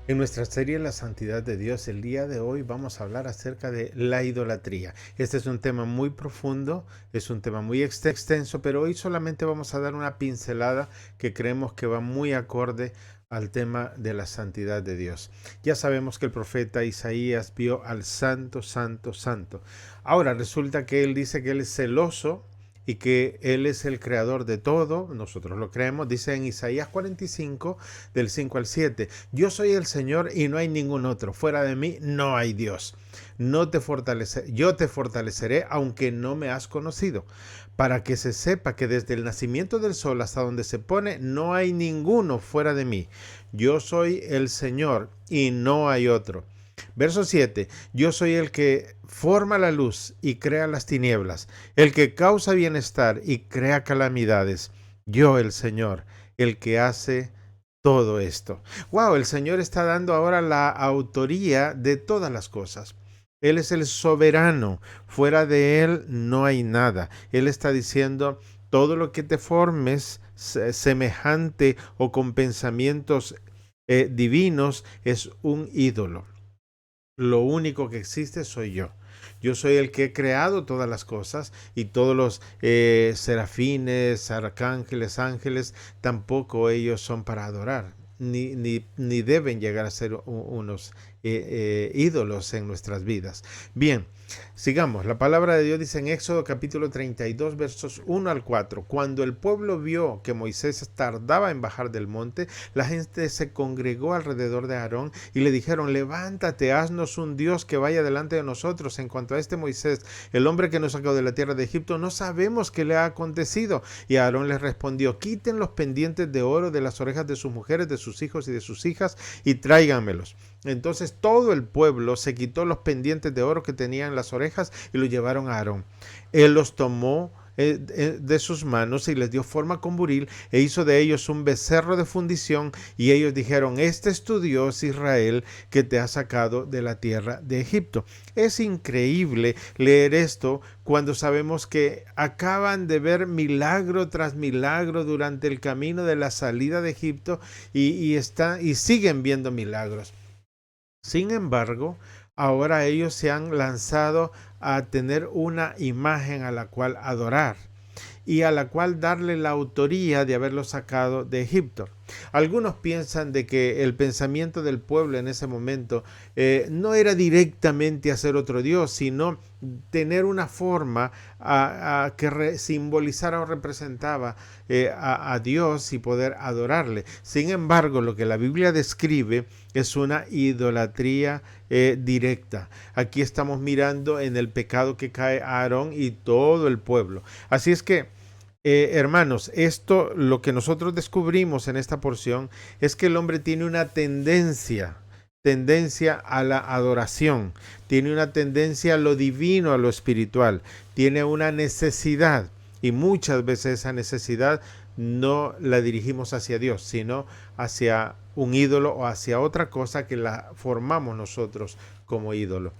En nuestra serie La Santidad de Dios, el día de hoy vamos a hablar acerca de la idolatría. Este es un tema muy profundo, es un tema muy extenso, pero hoy solamente vamos a dar una pincelada que creemos que va muy acorde al tema de la santidad de Dios. Ya sabemos que el profeta Isaías vio al santo, santo, santo. Ahora resulta que él dice que él es celoso y que Él es el creador de todo, nosotros lo creemos, dice en Isaías 45, del 5 al 7, yo soy el Señor y no hay ningún otro, fuera de mí no hay Dios. Yo te fortaleceré aunque no me has conocido, para que se sepa que desde el nacimiento del sol hasta donde se pone no hay ninguno fuera de mí. Yo soy el Señor y no hay otro. Verso 7. Yo soy el que forma la luz y crea las tinieblas, el que causa bienestar y crea calamidades. Yo, el Señor, el que hace todo esto. Wow, el Señor está dando ahora la autoría de todas las cosas. Él es el soberano. Fuera de Él no hay nada. Él está diciendo, todo lo que te formes semejante o con pensamientos divinos es un ídolo. Lo único que existe soy yo. Yo soy el que he creado todas las cosas y todos los serafines, arcángeles, ángeles, tampoco ellos son para adorar, ni deben llegar a ser unos ídolos en nuestras vidas. Bien, sigamos. La palabra de Dios dice en Éxodo capítulo 32, versos 1 al 4. Cuando el pueblo vio que Moisés tardaba en bajar del monte, la gente se congregó alrededor de Aarón y le dijeron, levántate, haznos un Dios que vaya delante de nosotros. En cuanto a este Moisés, el hombre que nos sacó de la tierra de Egipto, no sabemos qué le ha acontecido. Y Aarón les respondió, quiten los pendientes de oro de las orejas de sus mujeres, de sus hijos y de sus hijas y tráiganmelos. Entonces todo el pueblo se quitó los pendientes de oro que tenían en las orejas y los llevaron a Aarón. Él los tomó de sus manos y les dio forma con buril e hizo de ellos un becerro de fundición y ellos dijeron, este es tu Dios Israel que te ha sacado de la tierra de Egipto. Es increíble leer esto cuando sabemos que acaban de ver milagro tras milagro durante el camino de la salida de Egipto y siguen viendo milagros. Sin embargo, ahora ellos se han lanzado a tener una imagen a la cual adorar y a la cual darle la autoría de haberlo sacado de Egipto. Algunos piensan de que el pensamiento del pueblo en ese momento no era directamente hacer otro Dios, sino tener una forma que simbolizara o representaba a Dios y poder adorarle. Sin embargo, lo que la Biblia describe es una idolatría directa. Aquí estamos mirando en el pecado que cae Aarón y todo el pueblo. Así es que hermanos, esto lo que nosotros descubrimos en esta porción es que el hombre tiene una tendencia a la adoración, tiene una tendencia a lo divino, a lo espiritual, tiene una necesidad y muchas veces esa necesidad no la dirigimos hacia Dios, sino hacia un ídolo o hacia otra cosa que la formamos nosotros como ídolo.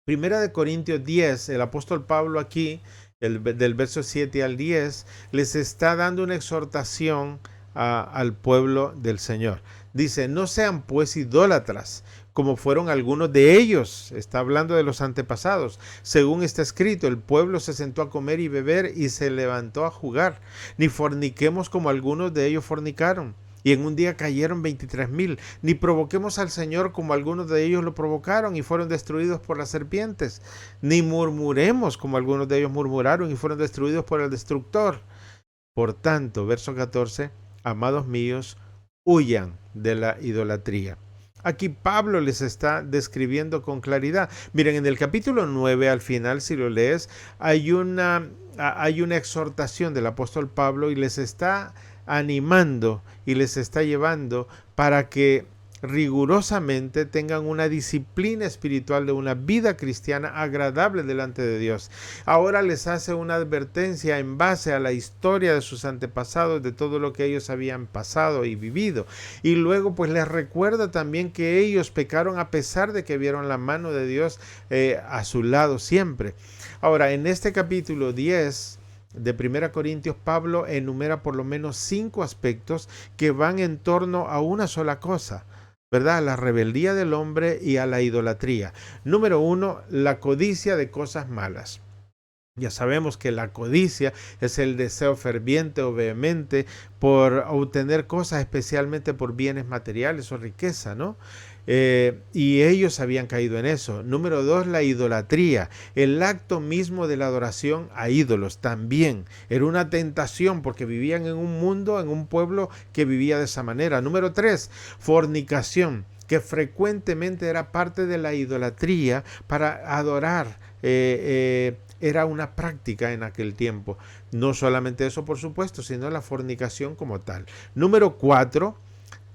Primera de Corintios 10, el apóstol Pablo aquí, del verso 7 al 10, les está dando una exhortación al pueblo del Señor. Dice, no sean pues idólatras, como fueron algunos de ellos. Está hablando de los antepasados. Según está escrito, el pueblo se sentó a comer y beber y se levantó a jugar. Ni forniquemos como algunos de ellos fornicaron y en un día cayeron 23,000. Ni provoquemos al Señor como algunos de ellos lo provocaron y fueron destruidos por las serpientes. Ni murmuremos como algunos de ellos murmuraron y fueron destruidos por el destructor. Por tanto, verso 14, amados míos, huyan de la idolatría. Aquí Pablo les está describiendo con claridad. Miren, en el capítulo 9, al final, si lo lees, hay una exhortación del apóstol Pablo y les está animando y les está llevando para que rigurosamente tengan una disciplina espiritual de una vida cristiana agradable delante de Dios. Ahora les hace una advertencia en base a la historia de sus antepasados, de todo lo que ellos habían pasado y vivido. Y luego pues les recuerda también que ellos pecaron a pesar de que vieron la mano de Dios a su lado siempre. Ahora, en este capítulo 10 de 1 Corintios, Pablo enumera por lo menos 5 aspectos que van en torno a una sola cosa: ¿verdad? A la rebeldía del hombre y a la idolatría. Número 1, la codicia de cosas malas. Ya sabemos que la codicia es el deseo ferviente o vehemente por obtener cosas, especialmente por bienes materiales o riqueza, ¿no? Y ellos habían caído en eso. Número 2, la idolatría, el acto mismo de la adoración a ídolos también. Era una tentación porque vivían en un mundo, en un pueblo que vivía de esa manera. Número 3, fornicación, que frecuentemente era parte de la idolatría para adorar. Era una práctica en aquel tiempo. No solamente eso, por supuesto, sino la fornicación como tal. Número 4,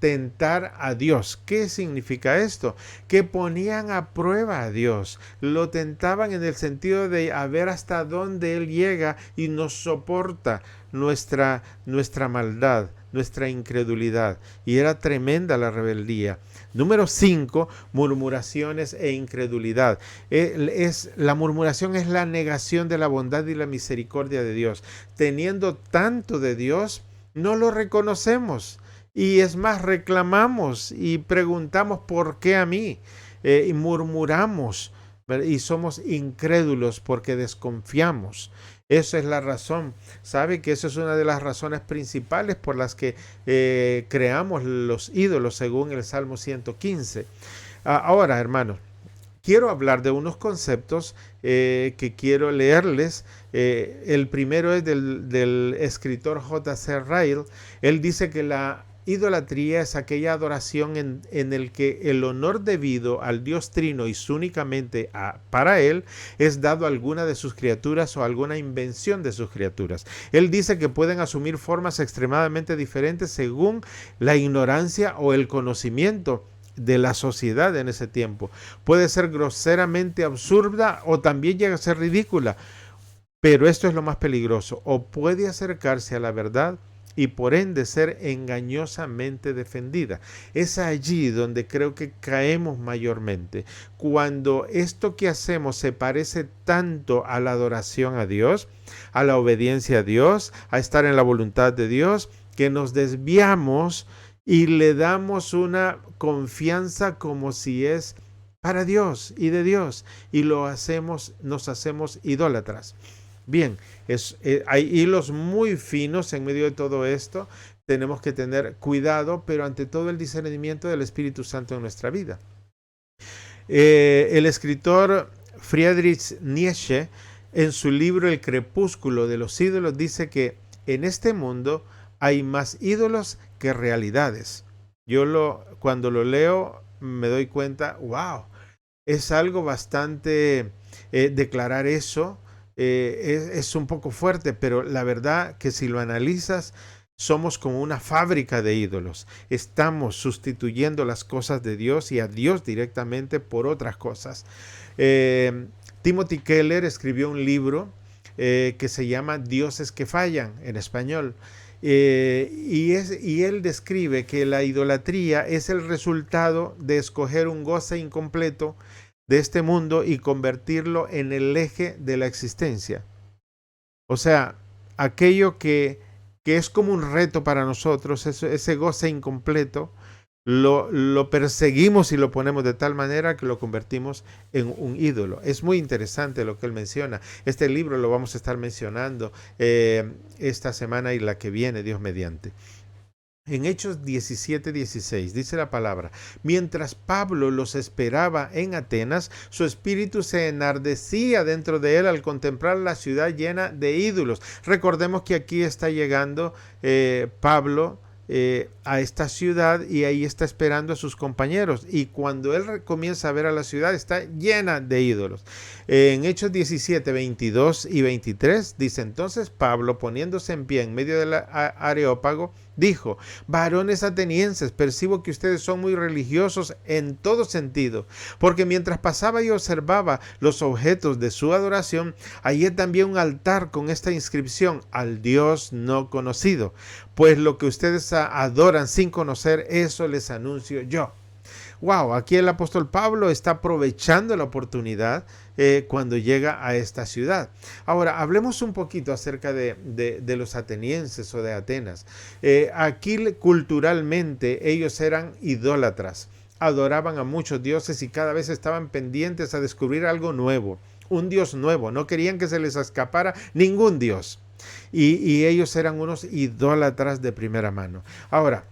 tentar a Dios. ¿Qué significa esto? Que ponían a prueba a Dios. Lo tentaban en el sentido de a ver hasta dónde Él llega y nos soporta nuestra maldad, nuestra incredulidad. Y era tremenda la rebeldía. Número 5, murmuraciones e incredulidad. La murmuración es la negación de la bondad y la misericordia de Dios. Teniendo tanto de Dios, no lo reconocemos. Y es más, reclamamos y preguntamos ¿por qué a mí? Y murmuramos, ¿verdad? Y somos incrédulos porque desconfiamos. Esa es la razón. ¿Sabe que esa es una de las razones principales por las que creamos los ídolos según el Salmo 115? Ahora, hermanos, quiero hablar de unos conceptos que quiero leerles. El primero es del escritor J.C. Ryle. Él dice que la idolatría es aquella adoración en el que el honor debido al Dios Trino y únicamente para Él es dado a alguna de sus criaturas o alguna invención de sus criaturas. Él dice que pueden asumir formas extremadamente diferentes según la ignorancia o el conocimiento de la sociedad en ese tiempo. Puede ser groseramente absurda o también llega a ser ridícula, pero esto es lo más peligroso, o puede acercarse a la verdad y por ende ser engañosamente defendida. Es allí donde creo que caemos mayormente. Cuando esto que hacemos se parece tanto a la adoración a Dios, a la obediencia a Dios, a estar en la voluntad de Dios, que nos desviamos y le damos una confianza como si es para Dios y de Dios, y nos hacemos idólatras. Bien, hay hilos muy finos en medio de todo esto. Tenemos que tener cuidado, pero ante todo el discernimiento del Espíritu Santo en nuestra vida. El escritor Friedrich Nietzsche, en su libro El crepúsculo de los ídolos, dice que en este mundo hay más ídolos que realidades. Cuando lo leo me doy cuenta, wow, es algo bastante declarar eso. Es un poco fuerte, pero la verdad que si lo analizas, somos como una fábrica de ídolos. Estamos sustituyendo las cosas de Dios y a Dios directamente por otras cosas. Timothy Keller escribió un libro que se llama Dioses que fallan, en español. Y él describe que la idolatría es el resultado de escoger un goce incompleto de este mundo y convertirlo en el eje de la existencia. O sea, aquello que es como un reto para nosotros, ese goce incompleto, lo perseguimos y lo ponemos de tal manera que lo convertimos en un ídolo. Es muy interesante lo que él menciona. Este libro lo vamos a estar mencionando esta semana y la que viene, Dios mediante. En Hechos 17:16 dice la palabra: mientras Pablo los esperaba en Atenas, su espíritu se enardecía dentro de él al contemplar la ciudad llena de ídolos. Recordemos que aquí está llegando Pablo a esta ciudad y ahí está esperando a sus compañeros, y cuando él comienza a ver a la ciudad está llena de ídolos. En Hechos 17, 22 y 23 dice: entonces Pablo, poniéndose en pie en medio del Areópago, dijo: varones atenienses, percibo que ustedes son muy religiosos en todo sentido, porque mientras pasaba y observaba los objetos de su adoración, hallé también un altar con esta inscripción: al Dios no conocido. Pues lo que ustedes adoran sin conocer, eso les anuncio yo. Wow, aquí el apóstol Pablo está aprovechando la oportunidad cuando llega a esta ciudad. Ahora, hablemos un poquito acerca de los atenienses o de Atenas. Aquí culturalmente ellos eran idólatras. adoraban a muchos dioses y cada vez estaban pendientes a descubrir algo nuevo, un Dios nuevo. No querían que se les escapara ningún Dios. Y ellos eran unos idólatras de primera mano. Ahora,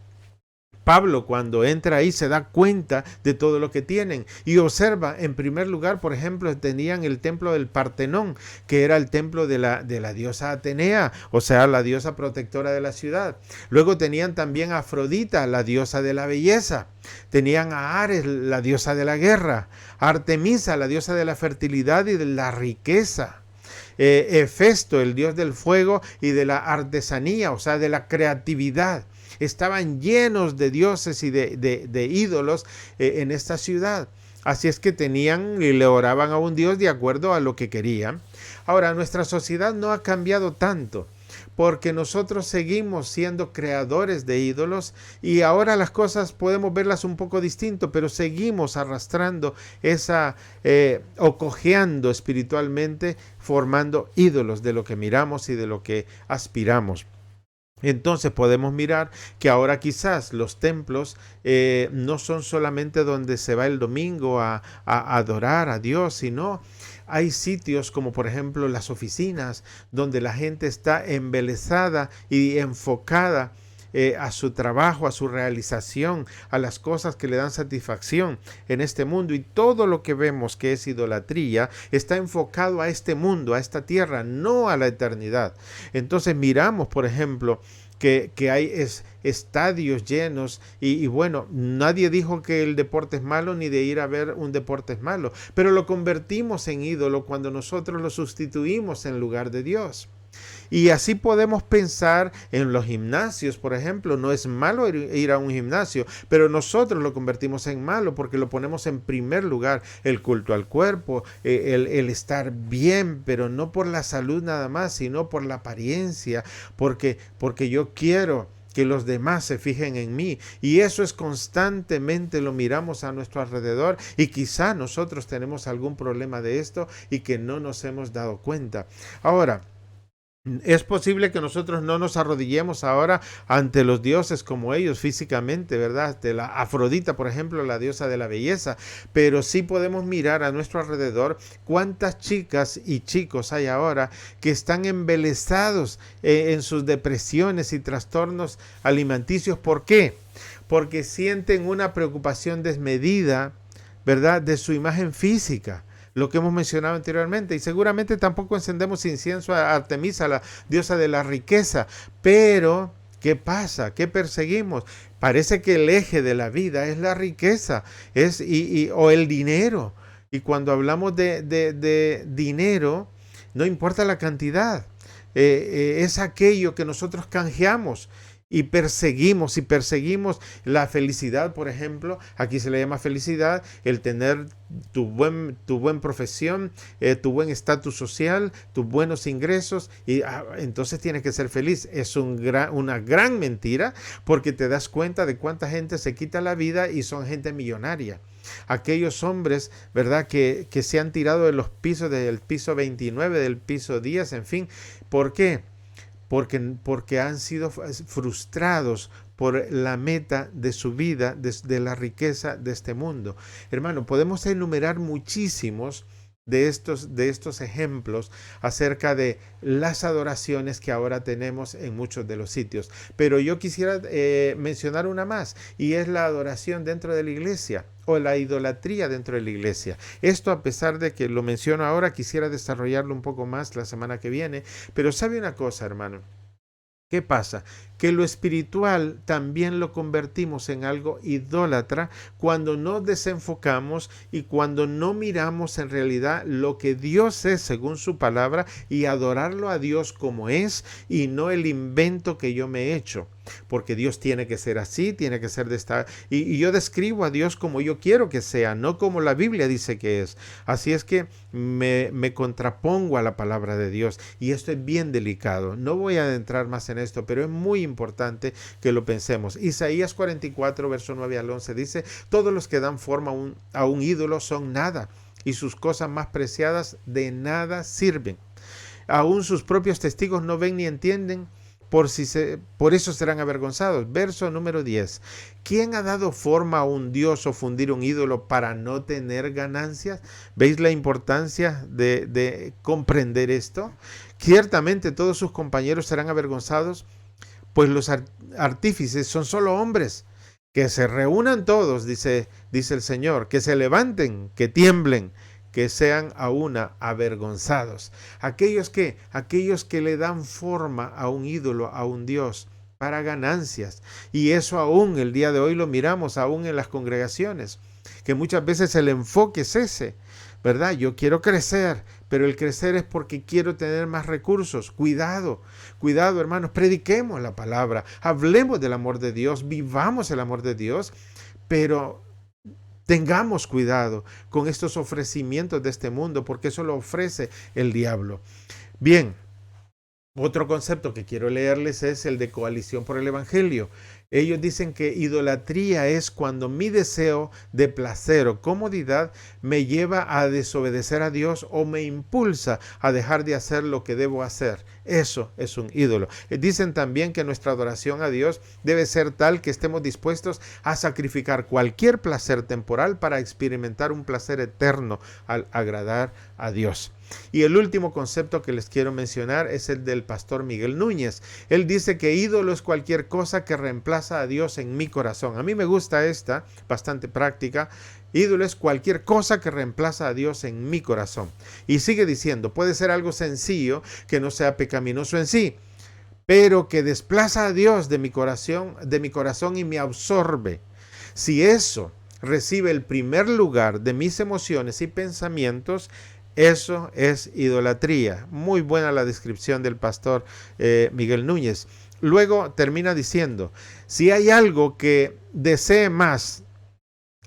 Pablo, cuando entra ahí, se da cuenta de todo lo que tienen y observa, en primer lugar, por ejemplo, tenían el templo del Partenón, que era el templo de la diosa Atenea, o sea, la diosa protectora de la ciudad. Luego tenían también a Afrodita, la diosa de la belleza. Tenían a Ares, la diosa de la guerra. A Artemisa, la diosa de la fertilidad y de la riqueza. Hefesto, el dios del fuego y de la artesanía, o sea, de la creatividad. Estaban llenos de dioses y de ídolos en esta ciudad. Así es que tenían y le oraban a un Dios de acuerdo a lo que querían. Ahora, nuestra sociedad no ha cambiado tanto, porque nosotros seguimos siendo creadores de ídolos y ahora las cosas podemos verlas un poco distinto, pero seguimos arrastrando o cojeando espiritualmente, formando ídolos de lo que miramos y de lo que aspiramos. Entonces podemos mirar que ahora quizás los templos no son solamente donde se va el domingo a adorar a Dios, sino hay sitios como por ejemplo las oficinas donde la gente está embelesada y enfocada a su trabajo, a su realización, a las cosas que le dan satisfacción en este mundo. Y todo lo que vemos que es idolatría está enfocado a este mundo, a esta tierra, no a la eternidad. Entonces miramos, por ejemplo, que hay estadios llenos y bueno, nadie dijo que el deporte es malo ni de ir a ver un deporte es malo, pero lo convertimos en ídolo cuando nosotros lo sustituimos en lugar de Dios. Y así podemos pensar en los gimnasios, por ejemplo. No es malo ir a un gimnasio, pero nosotros lo convertimos en malo porque lo ponemos en primer lugar, el culto al cuerpo, el estar bien, pero no por la salud nada más, sino por la apariencia, porque yo quiero que los demás se fijen en mí. Y eso es constantemente, lo miramos a nuestro alrededor y quizá nosotros tenemos algún problema de esto y que no nos hemos dado cuenta. Ahora, es posible que nosotros no nos arrodillemos ahora ante los dioses como ellos físicamente, ¿verdad? De la Afrodita, por ejemplo, la diosa de la belleza, pero sí podemos mirar a nuestro alrededor cuántas chicas y chicos hay ahora que están embelesados en sus depresiones y trastornos alimenticios. ¿Por qué? Porque sienten una preocupación desmedida, ¿verdad?, de su imagen física. Lo que hemos mencionado anteriormente, y seguramente tampoco encendemos incienso a Artemisa, la diosa de la riqueza, pero ¿qué pasa? ¿Qué perseguimos? Parece que el eje de la vida es la riqueza o el dinero, y cuando hablamos de dinero, no importa la cantidad, es aquello que nosotros canjeamos y perseguimos la felicidad. Por ejemplo, aquí se le llama felicidad el tener tu buen profesión, tu buen estatus social, tus buenos ingresos, y entonces tienes que ser feliz. Es una gran mentira, porque te das cuenta de cuánta gente se quita la vida y son gente millonaria. Aquellos hombres, ¿verdad?, que se han tirado de los pisos, del piso 29, del piso 10, en fin. ¿Por qué? Porque han sido frustrados por la meta de su vida, de la riqueza de este mundo. Hermano, podemos enumerar muchísimos de estos ejemplos acerca de las adoraciones que ahora tenemos en muchos de los sitios. Pero yo quisiera mencionar una más, y es la adoración dentro de la iglesia, o la idolatría dentro de la iglesia. Esto, a pesar de que lo menciono ahora, quisiera desarrollarlo un poco más la semana que viene. Pero ¿sabe una cosa, hermano? ¿Qué pasa? Que lo espiritual también lo convertimos en algo idólatra cuando nos desenfocamos y cuando no miramos en realidad lo que Dios es según su palabra, y adorarlo a Dios como es y no el invento que yo me he hecho. Porque Dios tiene que ser así, tiene que ser de esta... Y yo describo a Dios como yo quiero que sea, no como la Biblia dice que es. Así es que me contrapongo a la palabra de Dios, y esto es bien delicado. No voy a adentrar más en esto, pero es muy importante que lo pensemos. Isaías 44, verso 9 al 11 dice: todos los que dan forma a un ídolo son nada, y sus cosas más preciadas de nada sirven. Aún sus propios testigos no ven ni entienden, por eso serán avergonzados. Verso número 10. ¿Quién ha dado forma a un dios o fundir un ídolo para no tener ganancias? ¿Veis la importancia de comprender esto? Ciertamente todos sus compañeros serán avergonzados, pues los artífices son solo hombres. Que se reúnan todos, dice el Señor, que se levanten, que tiemblen, que sean a una avergonzados. Aquellos que le dan forma a un ídolo, a un dios, para ganancias. Y eso aún el día de hoy lo miramos, aún en las congregaciones, que muchas veces el enfoque es ese, ¿verdad? Yo quiero crecer, pero el crecer es porque quiero tener más recursos. Cuidado, hermanos, prediquemos la palabra, hablemos del amor de Dios, vivamos el amor de Dios, pero tengamos cuidado con estos ofrecimientos de este mundo, porque eso lo ofrece el diablo. Bien, otro concepto que quiero leerles es el de coalición por el evangelio. Ellos dicen que idolatría es cuando mi deseo de placer o comodidad me lleva a desobedecer a Dios o me impulsa a dejar de hacer lo que debo hacer. Eso es un ídolo. Dicen también que nuestra adoración a Dios debe ser tal que estemos dispuestos a sacrificar cualquier placer temporal para experimentar un placer eterno al agradar a Dios. Y el último concepto que les quiero mencionar es el del pastor Miguel Núñez. Él dice que ídolo es cualquier cosa que reemplaza a Dios en mi corazón. A mí me gusta esta, bastante práctica. Ídolo es cualquier cosa que reemplaza a Dios en mi corazón. Y sigue diciendo, puede ser algo sencillo que no sea pecaminoso en sí, pero que desplaza a Dios de mi corazón y me absorbe. Si eso recibe el primer lugar de mis emociones y pensamientos, eso es idolatría. Muy buena la descripción del pastor Miguel Núñez. Luego termina diciendo, si hay algo que desee más,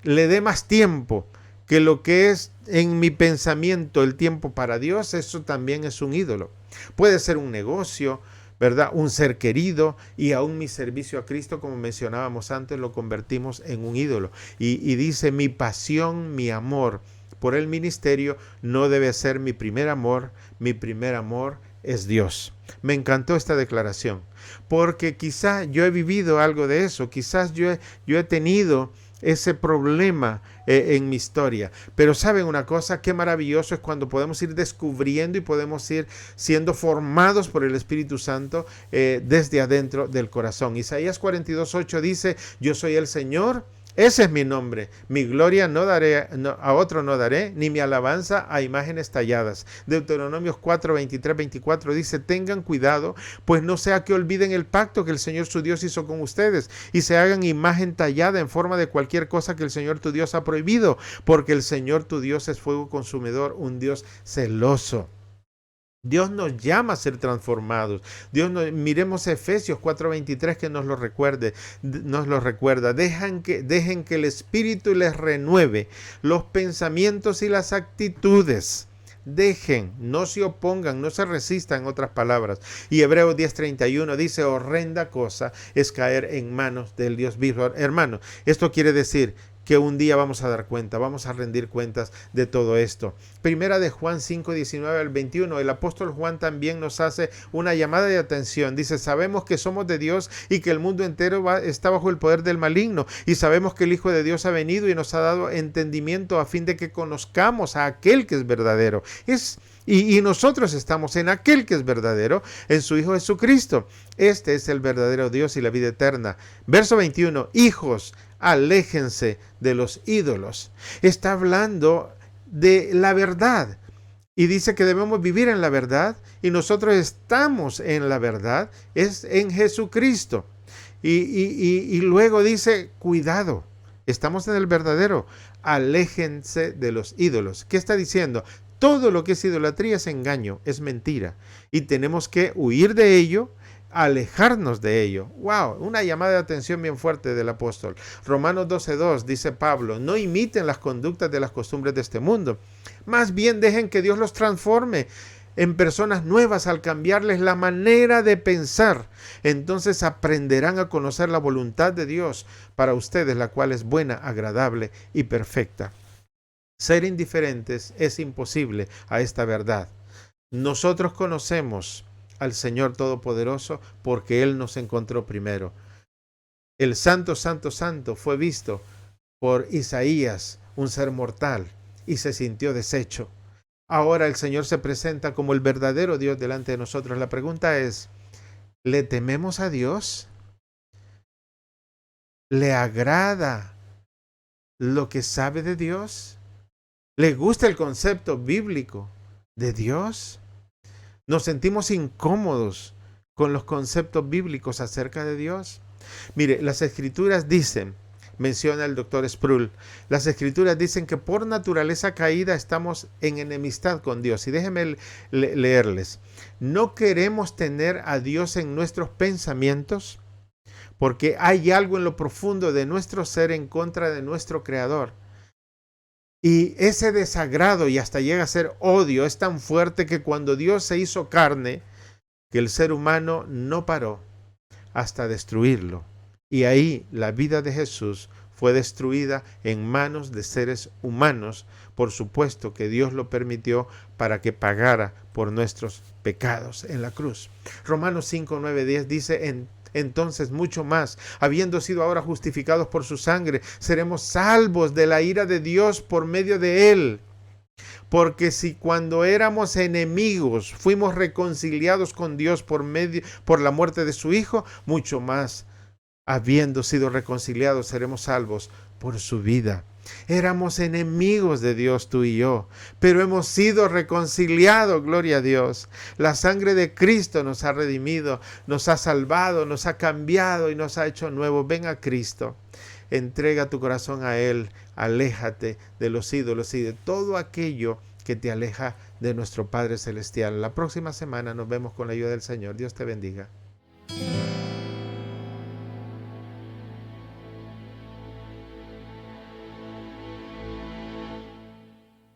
le dé más tiempo que lo que es en mi pensamiento el tiempo para Dios, eso también es un ídolo. Puede ser un negocio, ¿verdad? Un ser querido, y aún mi servicio a Cristo, como mencionábamos antes, lo convertimos en un ídolo. Y dice, mi pasión, mi amor por el ministerio no debe ser mi primer amor es Dios. Me encantó esta declaración, porque quizás yo he vivido algo de eso, quizás yo he tenido ese problema en mi historia. Pero ¿saben una cosa? Qué maravilloso es cuando podemos ir descubriendo y podemos ir siendo formados por el Espíritu Santo desde adentro del corazón. Isaías 42:8 dice, yo soy el Señor, ese es mi nombre, mi gloria a otro no daré, ni mi alabanza a imágenes talladas. Deuteronomios 4:23-24 dice, tengan cuidado, pues no sea que olviden el pacto que el Señor su Dios hizo con ustedes, y se hagan imagen tallada en forma de cualquier cosa que el Señor tu Dios ha prohibido, porque el Señor tu Dios es fuego consumidor, un Dios celoso. Dios nos llama a ser transformados. Miremos Efesios 4:23 que nos lo recuerda. Dejen que el Espíritu les renueve los pensamientos y las actitudes. Dejen, no se opongan, no se resistan, en otras palabras. Y Hebreos 10:31 dice, horrenda cosa es caer en manos del Dios vivo. Hermano, esto quiere decir que un día vamos a dar cuenta, vamos a rendir cuentas de todo esto. Primera de Juan 5:19-21, el apóstol Juan también nos hace una llamada de atención. Dice, sabemos que somos de Dios y que el mundo entero está bajo el poder del maligno. Y sabemos que el Hijo de Dios ha venido y nos ha dado entendimiento a fin de que conozcamos a aquel que es verdadero. Y nosotros estamos en aquel que es verdadero, en su Hijo Jesucristo. Este es el verdadero Dios y la vida eterna. Verso 21, hijos, aléjense de los ídolos. Está hablando de la verdad y dice que debemos vivir en la verdad, y nosotros estamos en la verdad, es en Jesucristo. Y luego dice, cuidado, estamos en el verdadero, aléjense de los ídolos. ¿Qué está diciendo? Todo lo que es idolatría es engaño, es mentira, y tenemos que huir de ello, alejarnos de ello. ¡Wow! Una llamada de atención bien fuerte del apóstol. Romanos 12:2 dice Pablo, no imiten las conductas de las costumbres de este mundo. Más bien dejen que Dios los transforme en personas nuevas al cambiarles la manera de pensar. Entonces aprenderán a conocer la voluntad de Dios para ustedes, la cual es buena, agradable y perfecta. Ser indiferentes es imposible a esta verdad. Nosotros conocemos al Señor Todopoderoso porque Él nos encontró primero. El Santo, Santo, Santo fue visto por Isaías, un ser mortal, y se sintió deshecho. Ahora el Señor se presenta como el verdadero Dios delante de nosotros. La pregunta es, ¿le tememos a Dios? ¿Le agrada lo que sabe de Dios? ¿Le gusta el concepto bíblico de Dios? ¿Nos sentimos incómodos con los conceptos bíblicos acerca de Dios? Mire, las Escrituras dicen, menciona el doctor Sproul, las Escrituras dicen que por naturaleza caída estamos en enemistad con Dios. Y déjenme leerles. No queremos tener a Dios en nuestros pensamientos porque hay algo en lo profundo de nuestro ser en contra de nuestro Creador. Y ese desagrado y hasta llega a ser odio es tan fuerte que cuando Dios se hizo carne, que el ser humano no paró hasta destruirlo. Y ahí la vida de Jesús fue destruida en manos de seres humanos. Por supuesto que Dios lo permitió para que pagara por nuestros pecados en la cruz. Romanos 5, 9, 10 dice, entonces mucho más, habiendo sido ahora justificados por su sangre, seremos salvos de la ira de Dios por medio de él. Porque si cuando éramos enemigos fuimos reconciliados con Dios por la muerte de su Hijo, mucho más, habiendo sido reconciliados, seremos salvos por su vida. Éramos enemigos de Dios, tú y yo, pero hemos sido reconciliados, gloria a Dios. La sangre de Cristo nos ha redimido, nos ha salvado, nos ha cambiado y nos ha hecho nuevos. Ven a Cristo, entrega tu corazón a Él, aléjate de los ídolos y de todo aquello que te aleja de nuestro Padre Celestial. La próxima semana nos vemos con la ayuda del Señor. Dios te bendiga.